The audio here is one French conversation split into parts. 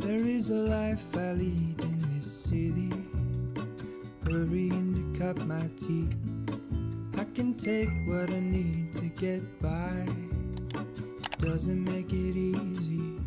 There is a life I lead in this city, hurrying to cut my teeth. I can take what I need to get by, doesn't make it easy.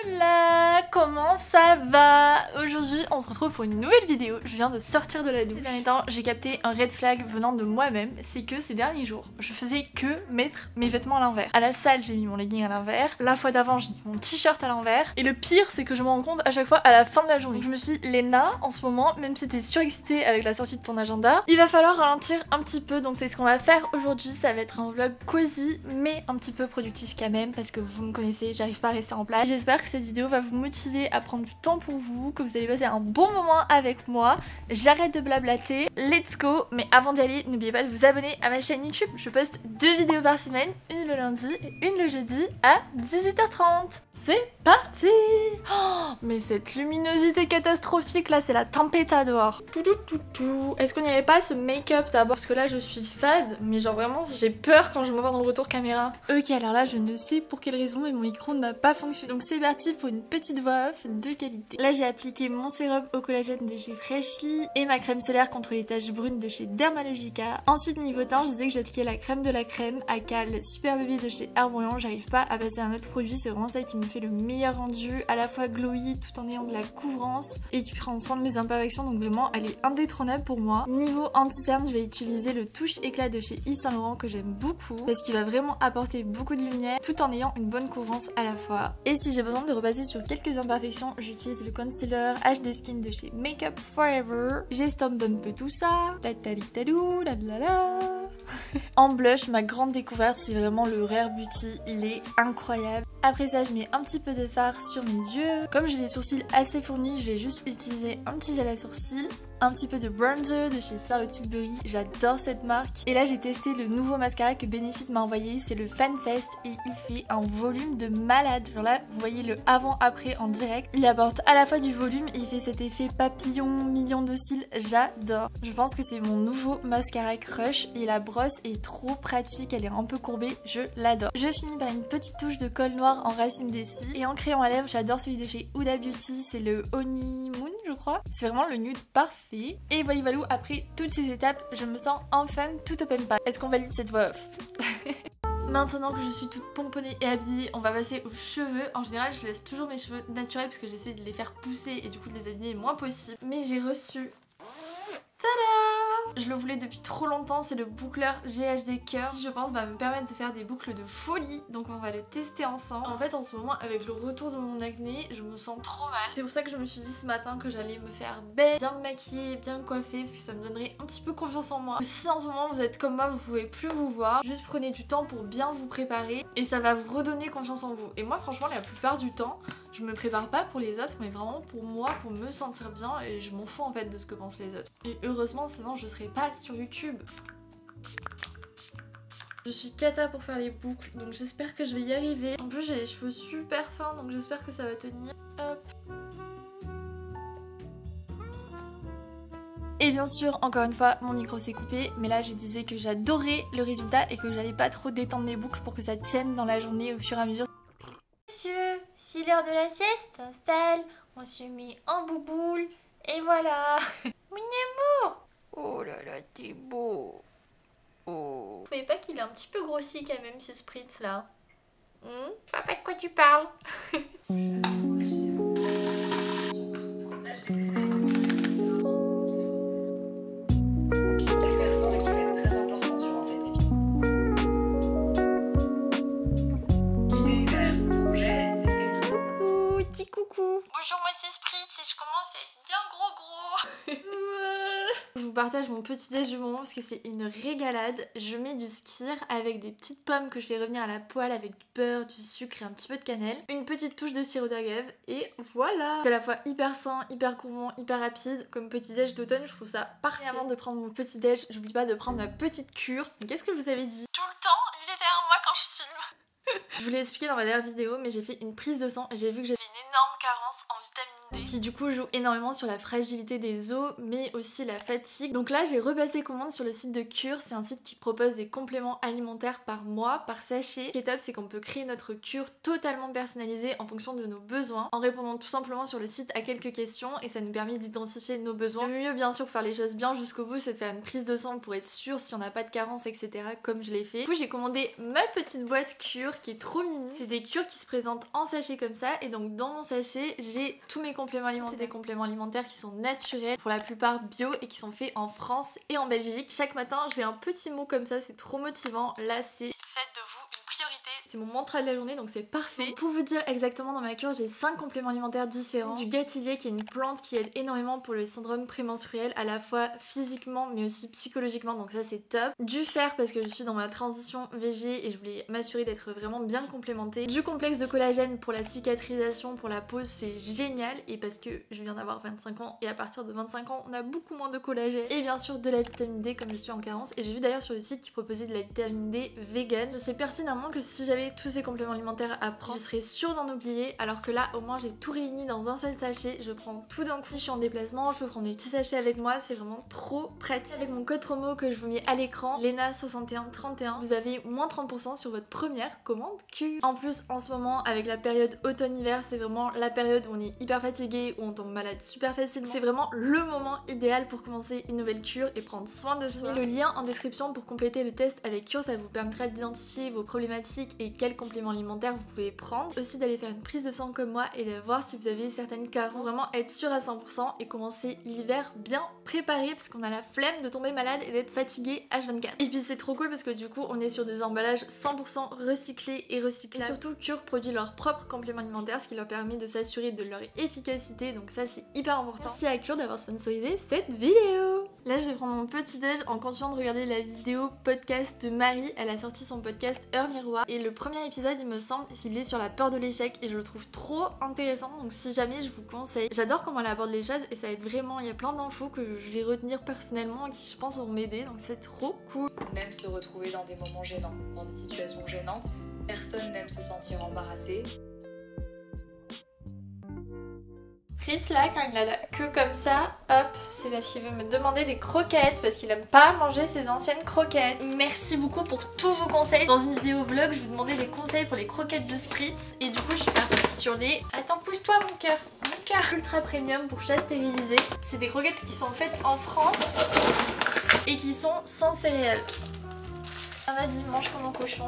Hola, comment ça va? Aujourd'hui on se retrouve pour une nouvelle vidéo. Je viens de sortir de la douche. Ces derniers temps j'ai capté un red flag venant de moi-même. C'est que ces derniers jours je faisais que mettre mes vêtements à l'envers. À la salle j'ai mis mon legging à l'envers. La fois d'avant j'ai mis mon t-shirt à l'envers. Et le pire c'est que je me rends compte à chaque fois à la fin de la journée. Je me suis dit Léna, en ce moment, même si t'es surexcitée avec la sortie de ton agenda, il va falloir ralentir un petit peu. Donc c'est ce qu'on va faire aujourd'hui. Ça va être un vlog cosy mais un petit peu productif quand même, parce que vous me connaissez, j'arrive pas à rester en place. J'espère que cette vidéo va vous motiver à prendre du temps pour vous, que vous allez passer un bon moment avec moi. J'arrête de blablater, let's go. Mais avant d'y aller, n'oubliez pas de vous abonner à ma chaîne YouTube. Je poste 2 vidéos par semaine, une le lundi et une le jeudi à 18h30. C'est parti. Oh, mais cette luminosité catastrophique là, c'est la tempesta dehors. Est-ce qu'on n'irait pas ce make-up d'abord? Parce que là je suis fade, mais genre vraiment j'ai peur quand je me vois dans le retour caméra. Ok, alors là je ne sais pour quelle raison mais mon micro n'a pas fonctionné. Donc c'est parti pour une petite voix off de qualité. Là j'ai appliqué mon sérum au collagène de chez Freshly et ma crème solaire contre les taches brunes de chez Dermalogica. Ensuite niveau teint, je disais que j'appliquais la crème de la crème à Cal Super Baby de chez Herborian. J'arrive pas à passer à un autre produit, c'est vraiment celle qui me fait le meilleur rendu, à la fois glowy tout en ayant de la couvrance et qui prend soin de mes imperfections, donc vraiment elle est indétrônable pour moi. Niveau anti-cerne, je vais utiliser le touche éclat de chez Yves Saint Laurent que j'aime beaucoup parce qu'il va vraiment apporter beaucoup de lumière tout en ayant une bonne couvrance à la fois. Et si j'ai besoin de repasser sur quelques imperfections, j'utilise le concealer HD Skin de chez Makeup Forever. J'estompe un peu tout ça. En blush, ma grande découverte, c'est vraiment le Rare Beauty, il est incroyable. Après ça, je mets un petit peu de fard sur mes yeux. Comme j'ai les sourcils assez fournis, je vais juste utiliser un petit gel à sourcils. Un petit peu de bronzer de chez Charlotte Tilbury, j'adore cette marque. Et là j'ai testé le nouveau mascara que Benefit m'a envoyé, c'est le FanFest et il fait un volume de malade. Genre là vous voyez le avant-après en direct. Il apporte à la fois du volume et il fait cet effet papillon, million de cils, j'adore. Je pense que c'est mon nouveau mascara crush et la brosse est trop pratique, elle est un peu courbée, je l'adore. Je finis par une petite touche de colle noir en racine des cils et en crayon à lèvres, j'adore celui de chez Huda Beauty, c'est le Honeymoon je crois. C'est vraiment le nude parfait. Et voilà, après toutes ces étapes, je me sens enfin tout open pas. Est-ce qu'on valide cette voix off? Maintenant que je suis toute pomponnée et habillée, on va passer aux cheveux. En général, je laisse toujours mes cheveux naturels parce que j'essaie de les faire pousser et du coup de les abîmer le moins possible. Mais j'ai reçu... Tada! Je le voulais depuis trop longtemps, c'est le boucleur GHD Curl qui je pense va me permettre de faire des boucles de folie, donc on va le tester ensemble. En fait en ce moment avec le retour de mon acné, je me sens trop mal. C'est pour ça que je me suis dit ce matin que j'allais me faire belle, bien me maquiller, bien me coiffer parce que ça me donnerait un petit peu confiance en moi. Si en ce moment vous êtes comme moi, vous pouvez plus vous voir, juste prenez du temps pour bien vous préparer et ça va vous redonner confiance en vous. Et moi franchement la plupart du temps, je me prépare pas pour les autres mais vraiment pour moi, pour me sentir bien et je m'en fous en fait de ce que pensent les autres. Et heureusement sinon je serais pas sur YouTube. Je suis cata pour faire les boucles donc j'espère que je vais y arriver. En plus j'ai les cheveux super fins donc j'espère que ça va tenir. Hop. Et bien sûr, encore une fois, mon micro s'est coupé, mais là je disais que j'adorais le résultat et que j'allais pas trop détendre mes boucles pour que ça tienne dans la journée au fur et à mesure. Monsieur, si l'heure de la sieste s'installe, on se met en bouboule et voilà. Mon amour. Oh là là, t'es beau. Oh. Vous trouvez pas qu'il est un petit peu grossi quand même ce spritz là? Je sais pas de quoi tu parles. Bonjour, moi c'est Spritz et je commence à être bien gros. Je vous partage mon petit déj du moment parce que c'est une régalade. Je mets du skyr avec des petites pommes que je fais revenir à la poêle avec du beurre, du sucre et un petit peu de cannelle. Une petite touche de sirop d'agave et voilà. C'est à la fois hyper sain, hyper gourmand, hyper rapide. Comme petit déj d'automne, je trouve ça parfait. Et avant de prendre mon petit déj, j'oublie pas de prendre ma petite cure. Mais qu'est-ce que je vous avais dit? Tout le temps, il est derrière moi quand je filme. Je vous l'ai expliqué dans ma dernière vidéo mais j'ai fait une prise de sang et j'ai vu que j'avais une énorme carence en vitamine D. qui du coup joue énormément sur la fragilité des os mais aussi la fatigue. Donc là j'ai repassé commande sur le site de Cure, c'est un site qui propose des compléments alimentaires par mois, par sachet. Ce qui est top, c'est qu'on peut créer notre cure totalement personnalisée en fonction de nos besoins, en répondant tout simplement sur le site à quelques questions et ça nous permet d'identifier nos besoins. Le mieux bien sûr pour faire les choses bien jusqu'au bout, c'est de faire une prise de sang pour être sûr si on n'a pas de carence, etc. comme je l'ai fait. Du coup j'ai commandé ma petite boîte Cure qui est trop mimi. C'est des cures qui se présentent en sachet comme ça et donc dans mon sachet j'ai tous mes compléments alimentaires. C'est des compléments alimentaires qui sont naturels, pour la plupart bio et qui sont faits en France et en Belgique. Chaque matin j'ai un petit mot comme ça, c'est trop motivant. Là c'est faites de vous une priorité. C'est mon mantra de la journée donc c'est parfait. Pour vous dire exactement, dans ma cure j'ai 5 compléments alimentaires différents. Du gâtillier qui est une plante qui aide énormément pour le syndrome prémenstruel, à la fois physiquement mais aussi psychologiquement, donc ça c'est top. Du fer parce que je suis dans ma transition VG et je voulais m'assurer d'être vraiment bien complémentée. Du complexe de collagène pour la cicatrisation, pour la peau, c'est génial, et parce que je viens d'avoir 25 ans et à partir de 25 ans on a beaucoup moins de collagène. Et bien sûr de la vitamine D comme je suis en carence, et j'ai vu d'ailleurs sur le site qui proposait de la vitamine D vegan. Je sais pertinemment que si j'avais tous ces compléments alimentaires à prendre, je serais sûre d'en oublier, alors que là au moins j'ai tout réuni dans un seul sachet. Je prends tout d'un coup. Si je suis en déplacement, je peux prendre des petits sachets avec moi, c'est vraiment trop pratique. Avec mon code promo que je vous mets à l'écran, Lena6131, vous avez moins 30% sur votre première commande Cure. En plus en ce moment avec la période automne-hiver, c'est vraiment la période où on est hyper fatigué, où on tombe malade super facilement. C'est vraiment le moment idéal pour commencer une nouvelle cure et prendre soin de soi. Je mets le lien en description pour compléter le test avec Cure, ça vous permettra d'identifier vos problématiques et quels compléments alimentaires vous pouvez prendre. Aussi d'aller faire une prise de sang comme moi et de voir si vous avez certaines carences. Pour vraiment être sûr à 100% et commencer l'hiver bien préparé, parce qu'on a la flemme de tomber malade et d'être fatigué H24. Et puis c'est trop cool parce que du coup on est sur des emballages 100% recyclés et recyclables. Et surtout Cure produit leurs propres compléments alimentaires, ce qui leur permet de s'assurer de leur efficacité, donc ça c'est hyper important. Merci à Cure d'avoir sponsorisé cette vidéo. Là je vais prendre mon petit déj en continuant de regarder la vidéo podcast de Marie. Elle a sorti son podcast Heure Miroir et le premier épisode il me semble s'il est sur la peur de l'échec et je le trouve trop intéressant, donc si jamais je vous conseille. J'adore comment elle aborde les choses et ça aide vraiment, il y a plein d'infos que je vais retenir personnellement et qui je pense vont m'aider, donc c'est trop cool. On aime se retrouver dans des moments gênants, dans des situations gênantes. Personne n'aime se sentir embarrassé. Fritz là, quand il a la queue comme ça, hop, c'est parce qu'il veut me demander des croquettes, parce qu'il aime pas manger ses anciennes croquettes. Merci beaucoup pour tous vos conseils. Dans une vidéo vlog, je vous demandais des conseils pour les croquettes de Spritz et du coup je suis partie sur les... Attends, pousse-toi mon cœur. Mon cœur ultra premium pour chat stérilisé. C'est des croquettes qui sont faites en France et qui sont sans céréales. Ah, vas-y, mange comme un cochon.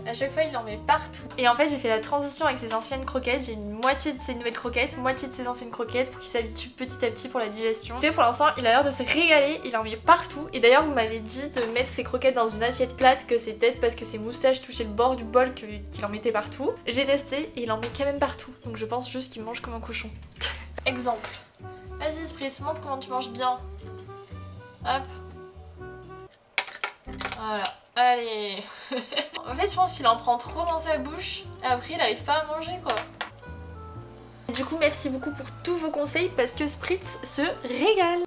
À chaque fois il en met partout. Et en fait j'ai fait la transition avec ses anciennes croquettes. J'ai mis moitié de ses nouvelles croquettes, moitié de ses anciennes croquettes pour qu'il s'habitue petit à petit pour la digestion. Et pour l'instant il a l'air de se régaler, il en met partout. Et d'ailleurs vous m'avez dit de mettre ses croquettes dans une assiette plate, que c'est peut-être parce que ses moustaches touchaient le bord du bol qu'il en mettait partout. J'ai testé et il en met quand même partout. Donc je pense juste qu'il mange comme un cochon. Exemple. Vas-y Spritz, montre comment tu manges bien. Hop. Voilà. Allez. En fait je pense qu'il en prend trop dans sa bouche. Après il n'arrive pas à manger quoi. Et du coup merci beaucoup pour tous vos conseils parce que Spritz se régale.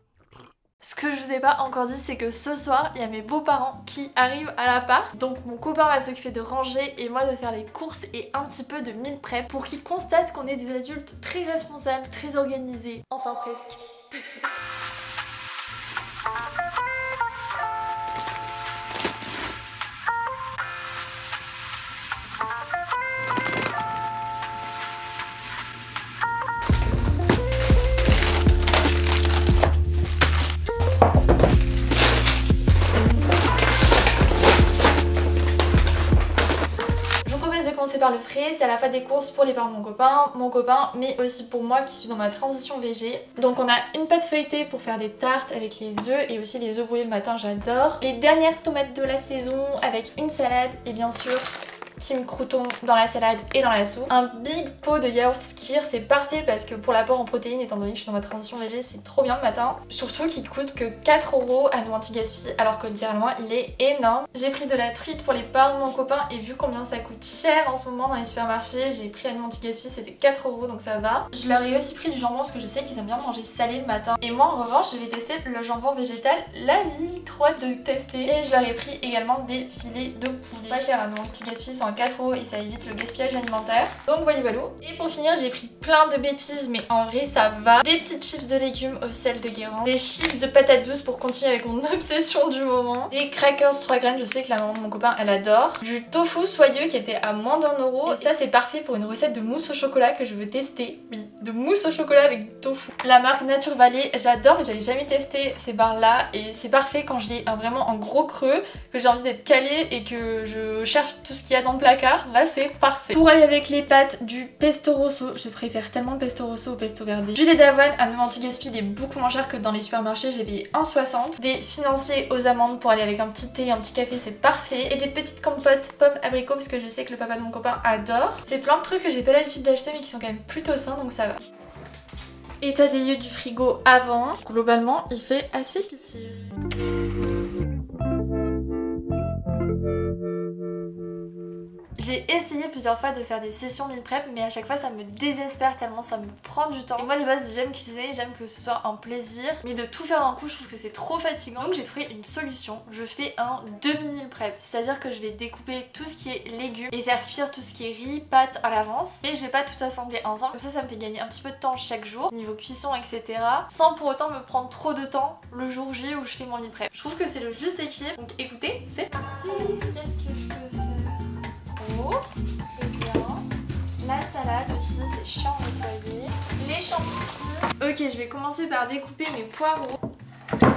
Ce que je vous ai pas encore dit, c'est que ce soir il y a mes beaux-parents qui arrivent à l'appart. Donc mon copain va s'occuper de ranger et moi de faire les courses et un petit peu de meal prep pour qu'ils constatent qu'on est des adultes très responsables, très organisés. Enfin presque. Par le frais, c'est à la fois des courses pour les parents de mon copain, mais aussi pour moi qui suis dans ma transition VG. Donc on a une pâte feuilletée pour faire des tartes avec les œufs et aussi les œufs brouillés le matin, j'adore. Les dernières tomates de la saison avec une salade et bien sûr team crouton dans la salade et dans la soupe. Un big pot de yaourt skyr, c'est parfait parce que pour l'apport en protéines, étant donné que je suis dans ma transition VG, c'est trop bien le matin. Surtout qu'il coûte que 4 € à nous anti-gaspi alors que littéralement il est énorme. J'ai pris de la truite pour les parents de mon copain et vu combien ça coûte cher en ce moment dans les supermarchés, j'ai pris à nous anti-gaspi, c'était 4 € donc ça va. Je leur ai aussi pris du jambon parce que je sais qu'ils aiment bien manger salé le matin. Et moi en revanche, je vais tester le jambon végétal, la vie, trop hâte de tester. Et je leur ai pris également des filets de poulet. Pas cher à nous anti-gaspi, sont en 4 € et ça évite le gaspillage alimentaire. Donc voilà. Et pour finir, j'ai pris plein de bêtises, mais en vrai ça va. Des petites chips de légumes au sel de Guérande, des chips de patates douces pour continuer avec mon obsession du moment, des crackers 3 graines, je sais que la maman de mon copain elle adore, du tofu soyeux qui était à moins d'1 €. Et ça c'est parfait pour une recette de mousse au chocolat que je veux tester. Oui, de mousse au chocolat avec du tofu. La marque Nature Valley, j'adore, mais j'avais jamais testé ces barres là et c'est parfait quand j'ai vraiment un gros creux, que j'ai envie d'être calée et que je cherche tout ce qu'il y a dans le placard. Là c'est parfait. Pour aller avec les pâtes, du pesto rosso, je préfère tellement le pesto rosso au pesto verde. Du lait d'avoine à 90 gaspi, il est beaucoup moins cher que dans les supermarchés, j'ai payé 1,60. Des financiers aux amandes pour aller avec un petit thé, un petit café, c'est parfait. Et des petites compotes pommes abricots parce que je sais que le papa de mon copain adore. C'est plein de trucs que j'ai pas l'habitude d'acheter mais qui sont quand même plutôt sains, donc ça va. État des lieux du frigo avant, globalement il fait assez pitié. J'ai essayé plusieurs fois de faire des sessions meal prep, mais à chaque fois ça me désespère tellement ça me prend du temps. Et moi de base j'aime cuisiner, j'aime que ce soit un plaisir, mais de tout faire d'un coup je trouve que c'est trop fatigant. Donc j'ai trouvé une solution, je fais un demi-meal prep, c'est-à-dire que je vais découper tout ce qui est légumes et faire cuire tout ce qui est riz, pâtes à l'avance. Mais je vais pas tout assembler ensemble, comme ça me fait gagner un petit peu de temps chaque jour, niveau cuisson etc. Sans pour autant me prendre trop de temps le jour J où je fais mon meal prep. Je trouve que c'est le juste équilibre, donc écoutez, c'est parti. Qu'est-ce que je peux faire? Très bien. La salade aussi, c'est chiant à nettoyer. Les champignons. Ok, je vais commencer par découper mes poireaux.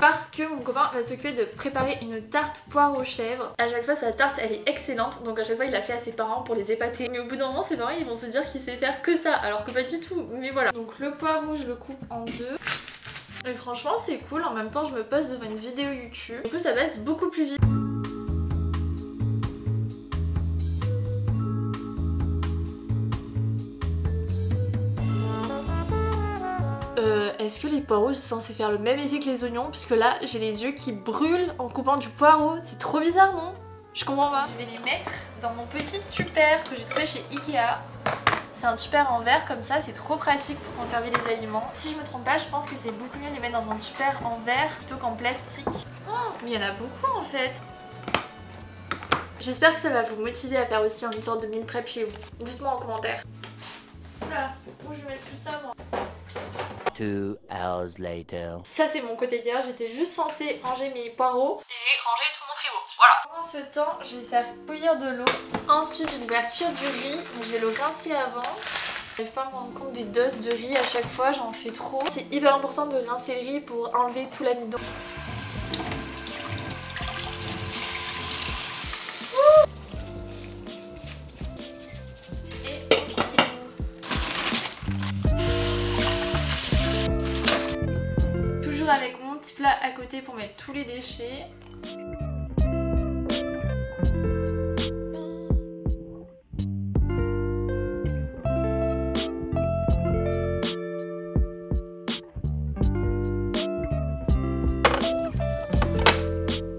Parce que mon copain va s'occuper de préparer une tarte poire aux chèvres. À chaque fois sa tarte elle est excellente, donc à chaque fois il l'a fait à ses parents pour les épater. Mais au bout d'un moment ses parents ils vont se dire qu'il sait faire que ça, alors que pas du tout, mais voilà. Donc le poireau je le coupe en deux. Et franchement c'est cool, en même temps je me pose devant une vidéo YouTube. Du coup ça passe beaucoup plus vite. Est-ce que les poireaux sont censés faire le même effet que les oignons? Puisque là j'ai les yeux qui brûlent en coupant du poireau, c'est trop bizarre non? Je comprends pas. Je vais les mettre dans mon petit tupper que j'ai trouvé chez Ikea. C'est un tupper en verre comme ça, c'est trop pratique pour conserver les aliments. Si je me trompe pas, je pense que c'est beaucoup mieux de les mettre dans un tupper en verre plutôt qu'en plastique. Oh, mais il y en a beaucoup en fait. J'espère que ça va vous motiver à faire aussi une sorte de meal prep chez vous. Dites-moi en commentaire. Oula, où je vais mettre tout ça moi? 2 hours later. Ça c'est mon côté hier, j'étais juste censée ranger mes poireaux et j'ai rangé tout mon frigo, voilà. Pendant ce temps, je vais faire bouillir de l'eau. Ensuite je vais faire cuire du riz, mais je vais le rincer avant. J'arrive pas à me rendre compte des doses de riz à chaque fois, j'en fais trop. C'est hyper important de rincer le riz pour enlever tout l'amidon. Avec mon petit plat à côté pour mettre tous les déchets.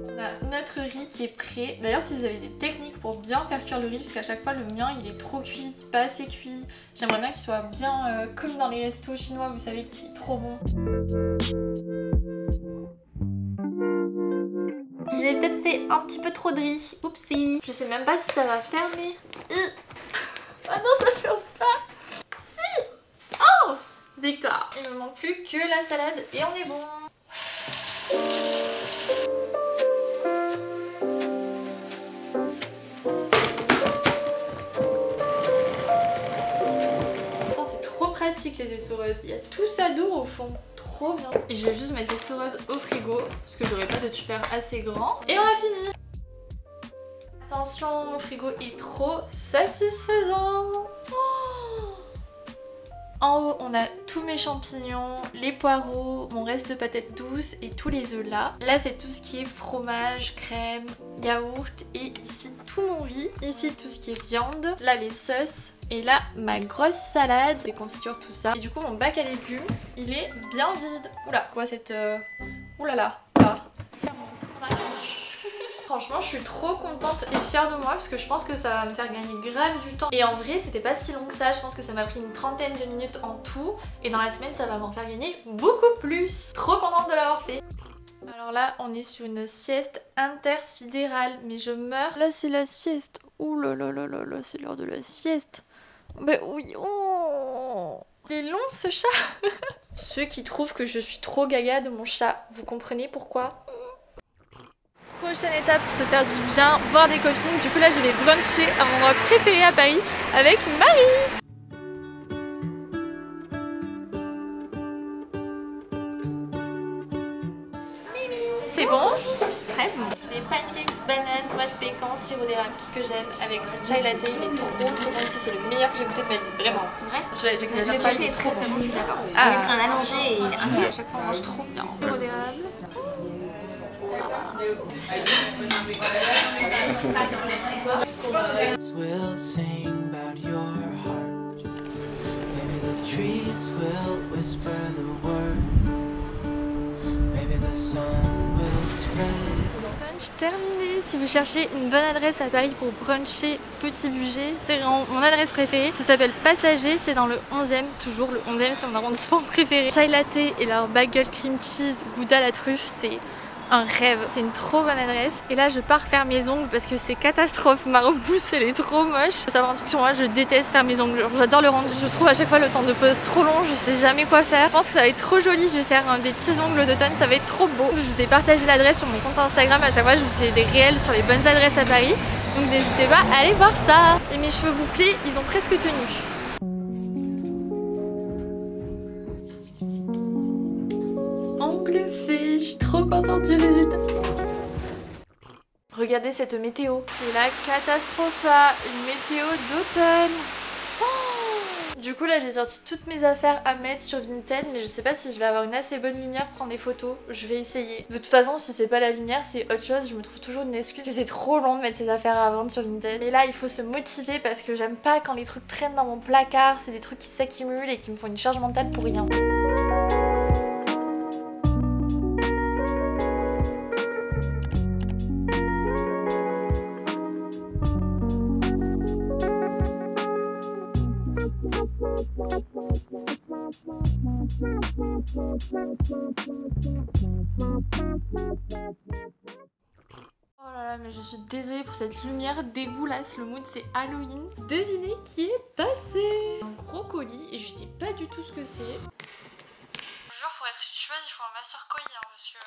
On a notre riz qui est prêt. D'ailleurs si vous avez des techniques pour bien faire cuire le riz, parce qu'à chaque fois le mien il est trop cuit, pas assez cuit. J'aimerais bien qu'il soit bien comme dans les restos chinois, vous savez, qu'il est trop bon. J'ai peut-être fait un petit peu trop de riz. Oupsie. Je sais même pas si ça va fermer. Ah non, ça ferme pas. Si. Oh, victoire. Il me manque plus que la salade et on est bon. C'est trop pratique les essoreuses. Il y a tout ça d'eau au fond. Trop bien. Et je vais juste mettre les essoreuses au frigo parce que j'aurais pas de tupper assez grand. Et on a fini. Attention, mon frigo est trop satisfaisant. Oh. En haut, on a tous mes champignons, les poireaux, mon reste de patates douces et tous les œufs là. Là, c'est tout ce qui est fromage, crème, yaourt et ici tout mon riz. Ici, tout ce qui est viande. Là, les sauces. Et là, ma grosse salade, des confitures, tout ça. Et du coup, mon bac à légumes, il est bien vide. Oula, quoi cette... Oulala, là. Franchement, je suis trop contente et fière de moi parce que je pense que ça va me faire gagner grave du temps. Et en vrai, c'était pas si long que ça. Je pense que ça m'a pris une trentaine de minutes en tout. Et dans la semaine, ça va m'en faire gagner beaucoup plus. Trop contente de l'avoir fait. Alors là, on est sur une sieste intersidérale, mais je meurs. Là, c'est la sieste. Ouh là là là là là, c'est l'heure de la sieste. Mais oui, oh, il est long ce chat. Ceux qui trouvent que je suis trop gaga de mon chat, vous comprenez pourquoi? Prochaine étape pour se faire du bien, voir des copines. Du coup là, je vais bruncher à mon endroit préféré à Paris avec Marie. C'est bon? Très bon. Des pancakes, bananes, noix de pécan, sirop d'érable, tout ce que j'aime avec mon chai latte. Il est trop bon ici, c'est le meilleur que j'ai goûté de ma vie, vraiment. C'est vrai? J'exagère pas, il est trop bon. Je suis d'accord. Ah. Il est un allongé et il est incroyable. À chaque fois on mange trop bien. Sirop d'érable. Will sing about your heart. Maybe the trees will whisper the word. Maybe the sun will spread. Brunch terminé. Si vous cherchez une bonne adresse à Paris pour bruncher petit budget, c'est vraiment mon adresse préférée. Ça s'appelle Passager, c'est dans le 11e, toujours le 11e, c'est mon arrondissement préféré. Chai latte et leur bagel cream cheese gouda à la truffe, c'est un rêve, c'est une trop bonne adresse. Et là je pars faire mes ongles parce que c'est catastrophe, ma repousse elle est trop moche. Faut savoir un truc sur moi, je déteste faire mes ongles, j'adore le rendu, je trouve à chaque fois le temps de pause trop long, je sais jamais quoi faire. Je pense que ça va être trop joli, je vais faire des petits ongles d'automne, ça va être trop beau. Je vous ai partagé l'adresse sur mon compte Instagram, à chaque fois je vous fais des réels sur les bonnes adresses à Paris. Donc n'hésitez pas à aller voir ça. Et mes cheveux bouclés, ils ont presque tenu. Ongle fait, je suis trop contente du résultat. Regardez cette météo, c'est la catastrophe là, une météo d'automne. Oh, du coup là j'ai sorti toutes mes affaires à mettre sur Vinted, mais je sais pas si je vais avoir une assez bonne lumière pour prendre des photos, je vais essayer. De toute façon si c'est pas la lumière c'est autre chose, je me trouve toujours une excuse que c'est trop long de mettre ces affaires à vendre sur Vinted. Mais là il faut se motiver parce que j'aime pas quand les trucs traînent dans mon placard, c'est des trucs qui s'accumulent et qui me font une charge mentale pour rien. Oh là là, mais je suis désolée pour cette lumière dégueulasse, le mood c'est Halloween. Devinez qui est passé? Un gros colis et je sais pas du tout ce que c'est. Toujours pour être youtubeuse il faut un master colis hein, parce que...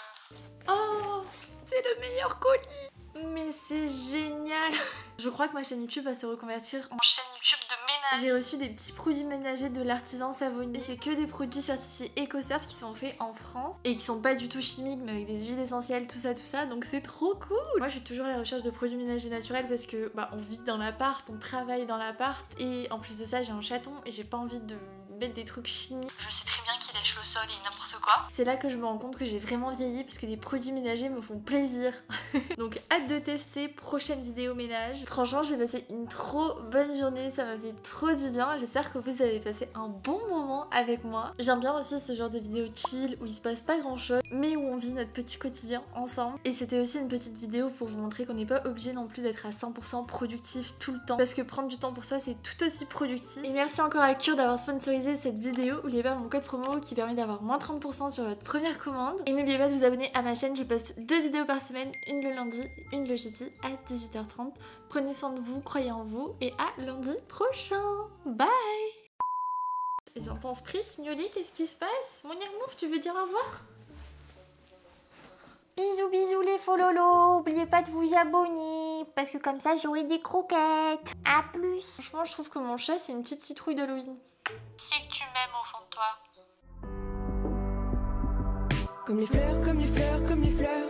Oh, c'est le meilleur colis. Mais c'est génial. Je crois que ma chaîne YouTube va se reconvertir en chaîne YouTube de ménage. J'ai reçu des petits produits ménagers de l'artisan Savonnier. Et c'est que des produits certifiés EcoCert qui sont faits en France et qui sont pas du tout chimiques mais avec des huiles essentielles, tout ça. Donc c'est trop cool. Moi je suis toujours à la recherche de produits ménagers naturels parce que bah, on vit dans l'appart, on travaille dans l'appart et en plus de ça j'ai un chaton et j'ai pas envie de mettre des trucs chimiques. Je sais très bien qu'il lèche le sol et n'importe quoi. C'est là que je me rends compte que j'ai vraiment vieilli parce que des produits ménagers me font plaisir. Donc hâte de tester, prochaine vidéo ménage. Franchement j'ai passé une trop bonne journée, ça m'a fait trop du bien. J'espère que vous avez passé un bon moment avec moi. J'aime bien aussi ce genre de vidéos chill où il se passe pas grand chose mais où on vit notre petit quotidien ensemble. Et c'était aussi une petite vidéo pour vous montrer qu'on n'est pas obligé non plus d'être à 100% productif tout le temps parce que prendre du temps pour soi c'est tout aussi productif. Et merci encore à Cure d'avoir sponsorisé cette vidéo. N'oubliez pas mon code promo qui permet d'avoir moins 30% sur votre première commande. Et n'oubliez pas de vous abonner à ma chaîne, je poste 2 vidéos par semaine, une le lundi, une le jeudi à 18h30. Prenez soin de vous, croyez en vous et à lundi prochain. Bye. J'entends Spritz miauler, qu'est-ce qui se passe? Mon Yermouf, tu veux dire au revoir? Bisous bisous les fololos, n'oubliez pas de vous abonner parce que comme ça j'aurai des croquettes. À plus. Franchement je trouve que mon chat c'est une petite citrouille d'Halloween. C'est que tu m'aimes au fond de toi. Comme les fleurs, comme les fleurs, comme les fleurs.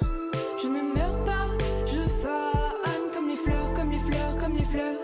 Je ne meurs pas, je fane comme les fleurs, comme les fleurs, comme les fleurs.